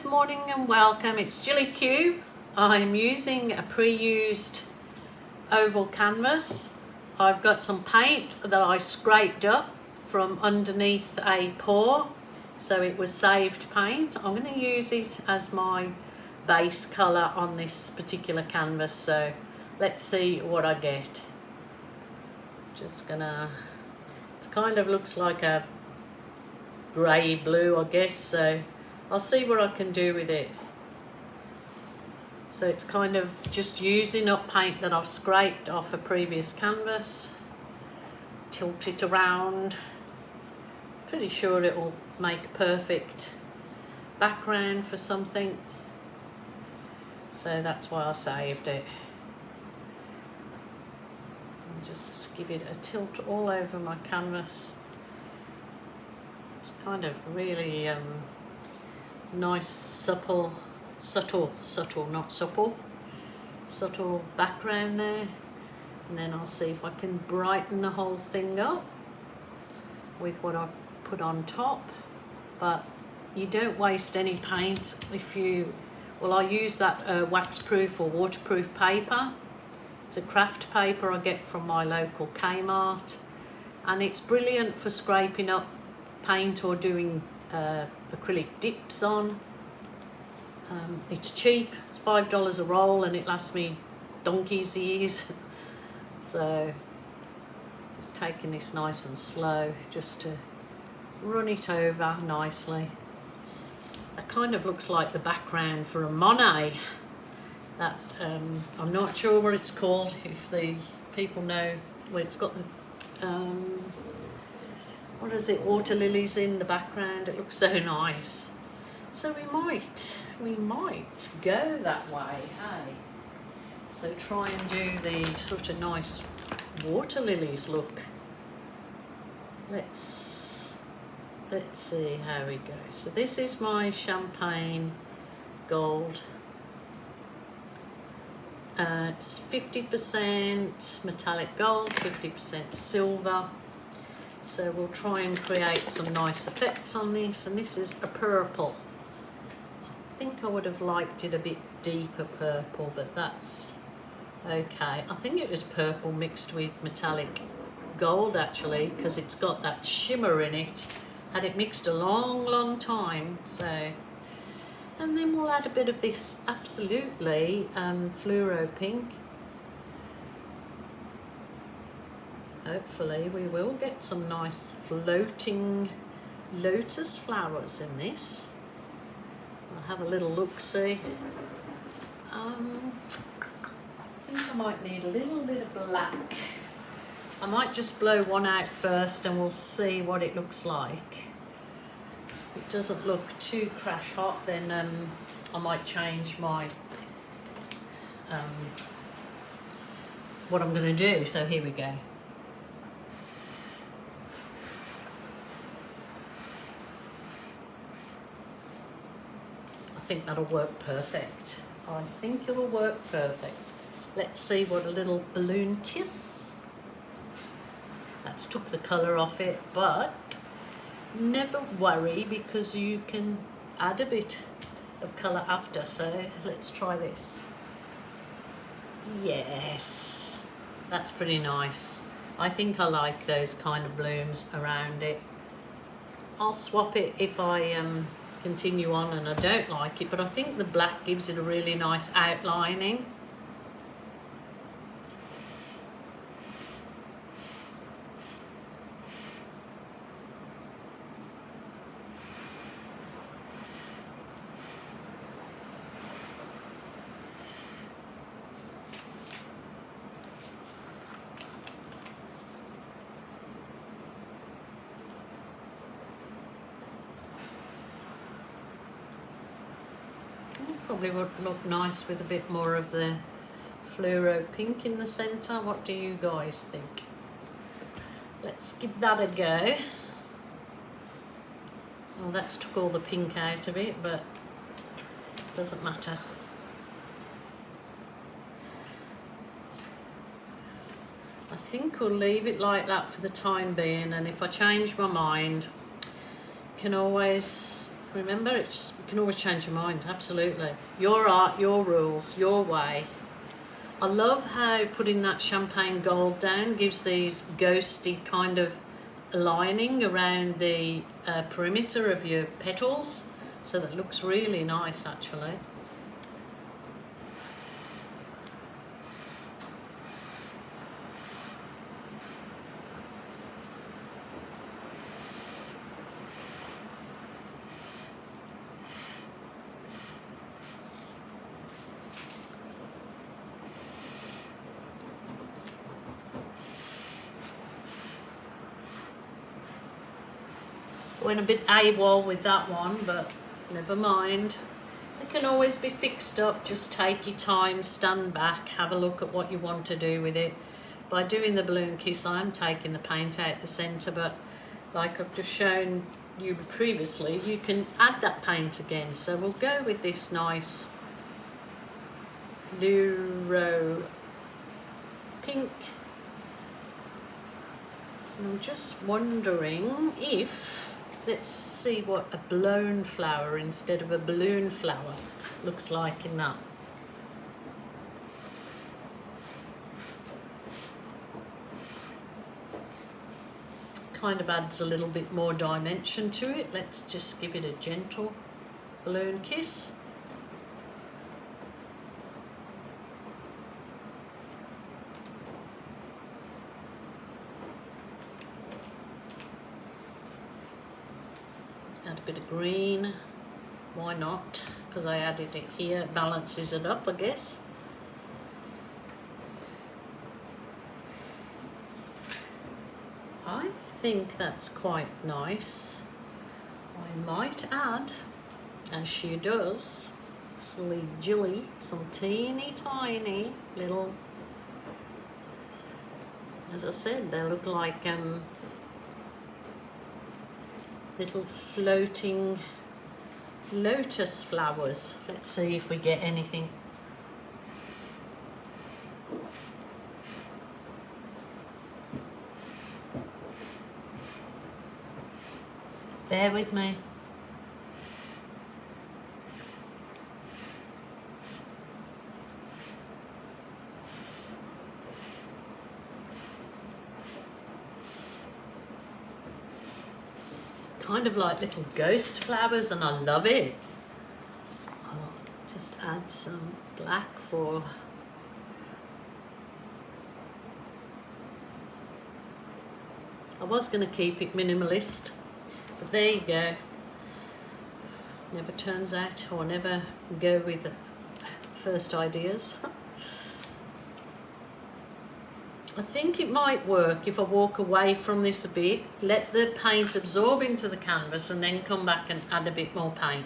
morning and welcome. It's Gilly Q. I'm using a pre-used oval canvas. I've got some paint that I scraped up from underneath a pour, so it was saved paint. I'm going to use it as my base colour on this particular canvas, so let's see what I get. Just gonna, it kind of looks like a grey blue, I guess, so I'll see what I can do with it. So it's kind of just using up paint that I've scraped off a previous canvas, tilt it around. Pretty sure it will make a perfect background for something, so that's why I saved it. And just give it a tilt all over my canvas. It's kind of really nice, subtle background there. And then I'll see if I can brighten the whole thing up with what I put on top. But you don't waste any paint if you, well, I use that wax-proof or waterproof paper. It's a craft paper I get from my local Kmart, and it's brilliant for scraping up paint or doing acrylic dips on. It's cheap, it's $5 a roll, and it lasts me donkey's years. So just taking this nice and slow just to run it over nicely. That kind of looks like the background for a Monet. That I'm not sure what it's called, if the people know where it's got the what is it, water lilies in the background. It looks so nice. So we might go that way, hey? So try and do the sort of nice water lilies look. Let's see how we go. So this is my champagne gold. It's 50% metallic gold, 50% silver. So we'll try and create some nice effects on this. And this is a purple. I think I would have liked it a bit deeper purple, but that's okay. I think it was purple mixed with metallic gold actually, because it's got that shimmer in it. Had it mixed a long time. So, and then we'll add a bit of this absolutely fluoro pink. Hopefully we will get some nice floating lotus flowers in this. I'll have a little look-see. I think I might need a little bit of black. I might just blow one out first and we'll see what it looks like. If it doesn't look too crash hot, then I might change my what I'm going to do. So here we go. I think that'll work perfect. I think it'll work perfect. Let's see what a little balloon kiss. That's took the colour off it, but never worry because you can add a bit of colour after. So let's try this. Yes, that's pretty nice. I think I like those kind of blooms around it. I'll swap it if I continue on and I don't like it, but I think the black gives it a really nice outlining. Probably would look nice with a bit more of the fluoro pink in the centre. What do you guys think? Let's give that a go. Well, that's took all the pink out of it, but it doesn't matter. I think we'll leave it like that for the time being, and if I change my mind, can always Remember, you can always change your mind, absolutely. Your art, your rules, your way. I love how putting that champagne gold down gives these ghosty kind of lining around the perimeter of your petals, so that looks really nice actually. Went a bit AWOL with that one, but never mind. It can always be fixed up. Just take your time, stand back, have a look at what you want to do with it. By doing the balloon kiss, I'm taking the paint out the centre, but like I've just shown you previously, you can add that paint again. So we'll go with this nice Luro pink. And I'm just wondering if, let's see what a blown flower instead of a balloon flower looks like in that. Kind of adds a little bit more dimension to it. Let's just give it a gentle balloon kiss. Add a bit of green, why not? Because I added it here, it balances it up, I guess. I think that's quite nice. I might add, as she does, some Gilly, some teeny tiny little, as I said, they look like little floating lotus flowers. Let's see if we get anything. Bear with me. Kind of like little ghost flowers, and I love it. I'll just add some black for I was going to keep it minimalist, but there you go. Never turns out, or never go with the first ideas. I think it might work if I walk away from this a bit, let the paint absorb into the canvas, and then come back and add a bit more paint,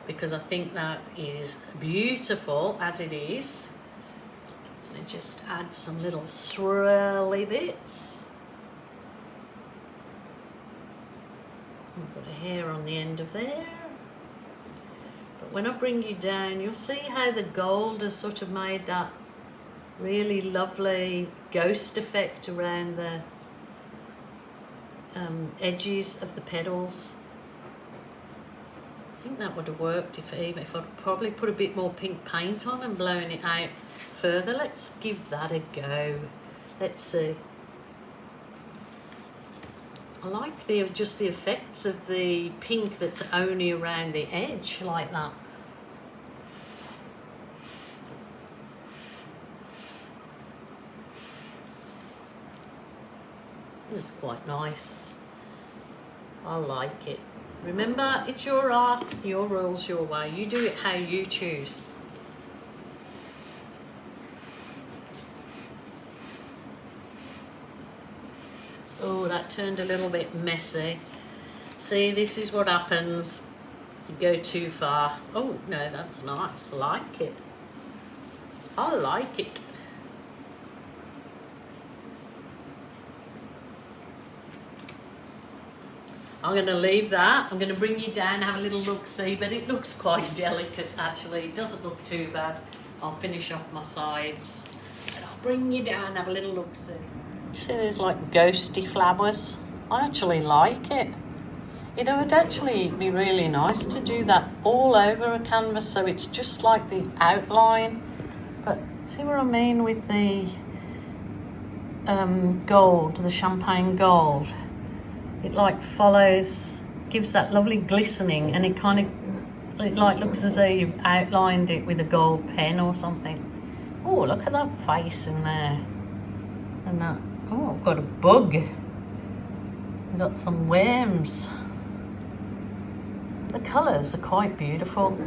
because I think that is beautiful as it is. And just add some little swirly bits. I've got a hair on the end of there. But when I bring you down, you'll see how the gold has sort of made that really lovely ghost effect around the edges of the petals. I think that would have worked if I'd probably put a bit more pink paint on and blown it out further. Let's give that a go. Let's see. I like just the effects of the pink that's only around the edge like that. It's quite nice. I like it. Remember, it's your art, your rules, your way. You do it how you choose. Oh, that turned a little bit messy. See, this is what happens. You go too far. Oh, no, that's nice. I like it. I like it. I'm going to leave that. I'm going to bring you down, have a little look-see, but it looks quite delicate actually. It doesn't look too bad. I'll finish off my sides and I'll bring you down, have a little look-see. See, there's like ghosty flowers. I actually like it. It would actually be really nice to do that all over a canvas, so it's just like the outline. But see what I mean with the gold, the champagne gold? It like follows, gives that lovely glistening, and it kind of, it like looks as though you've outlined it with a gold pen or something. Oh, look at that face in there. And that, oh, I've got a bug. I've got some worms. The colours are quite beautiful.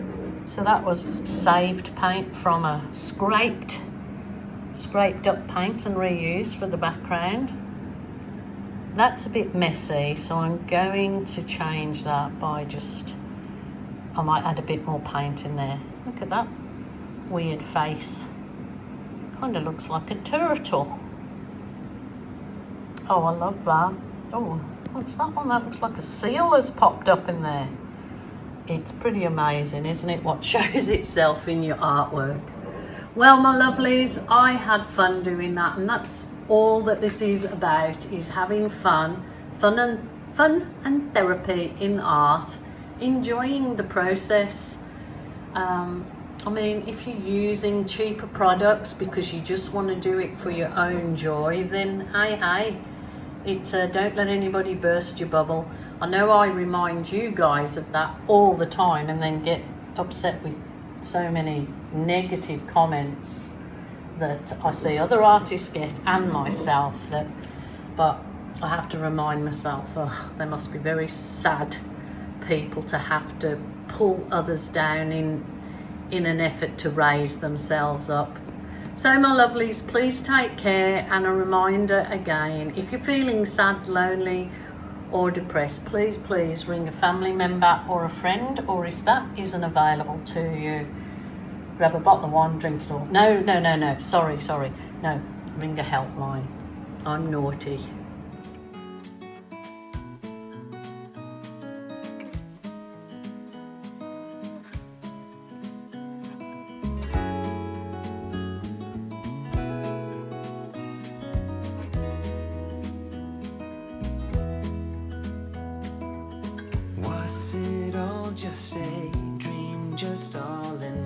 So that was saved paint from a scraped up paint and reused for the background. That's a bit messy, so I'm going to change that by I might add a bit more paint in there. Look at that weird face. Kind of looks like a turtle. Oh, I love that. Oh, what's that one? That looks like a seal has popped up in there. It's pretty amazing, isn't it, what shows itself in your artwork? Well, my lovelies, I had fun doing that, and that's all that this is about, is having fun and therapy in art, enjoying the process. I mean, if you're using cheaper products because you just want to do it for your own joy, then hey, don't let anybody burst your bubble. I know I remind you guys of that all the time and then get upset with so many negative comments that I see other artists get, and myself, but I have to remind myself, oh, they must be very sad people to have to pull others down in an effort to raise themselves up. So my lovelies, please take care, and a reminder again, if you're feeling sad, lonely or depressed, please ring a family member or a friend, or if that isn't available to you, grab a bottle of wine, drink it all. No, sorry, no, ring a helpline. I'm naughty. Was it all just a dream, just all in